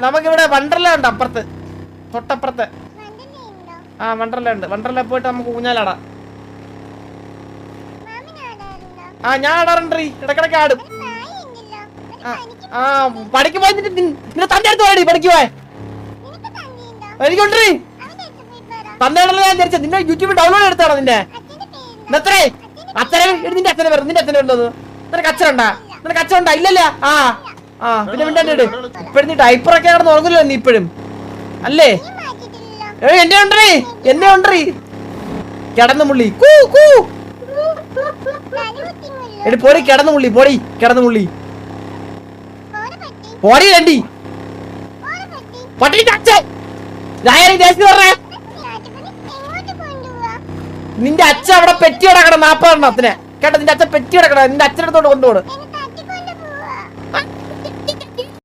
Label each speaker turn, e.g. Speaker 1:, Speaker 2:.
Speaker 1: നമുക്കിവിടെ വണ്ടർല ഉണ്ട് അപ്പുറത്ത്, തൊട്ടപ്പുറത്ത്. ആ വണ്ടർല ഉണ്ട്. വണ്ടർല പോയിട്ട് നമുക്ക് ഊഞ്ഞാലാടാ. ആ ഞാൻ ആടാറുണ്ട്, ഇടക്കിടക്ക് ആടും. ആ പഠിക്ക് പോയി നിന്റെ തന്റെ അടുത്ത് പോയി പഠിക്ക് പോയി. എനിക്കുണ്ടേ തന്നേടല്ലോ ഞാൻ ധരിച്ചത്. നിന്റെ യൂട്യൂബിൽ ഡൗൺലോഡ് എടുത്താണോ നിന്റെ എത്രേ അച്ഛനെ? നിന്റെ അച്ഛനെ വരും, നിന്റെ അച്ഛനെ ഉള്ളത്. നിനക്ക് അച്ഛനുണ്ടാ? നിനക്ക് അച്ഛനുണ്ടാ? ഇല്ലല്ല. ആ ആ പിന്നെ മിണ്ടാണ്ട് ഇപ്പോഴും നീ ഡൈപ്പറൊക്കെ കിടന്ന് ഉറങ്ങില്ലോ നീ ഇപ്പോഴും അല്ലേ? എന്നെ ഉണ്ടേ, എന്നെ ഉണ്ടേ കിടന്നു മുള്ളി. എടി പോടി കിടന്നു മുള്ളി, പോടി കിടന്നു മുള്ളി, പോടി രണ്ടി പട്ടി അച്ഛൻ. പറഞ്ഞേ നിന്റെ അച്ഛൻ അവിടെ പെറ്റി കിടക്കണം 40 എണ്ണത്തിന് കേട്ടോ. നിന്റെ അച്ഛൻ പെറ്റി കിടക്കണം. നിന്റെ അച്ഛനടുത്തോട്ട് കൊണ്ടുപോകും.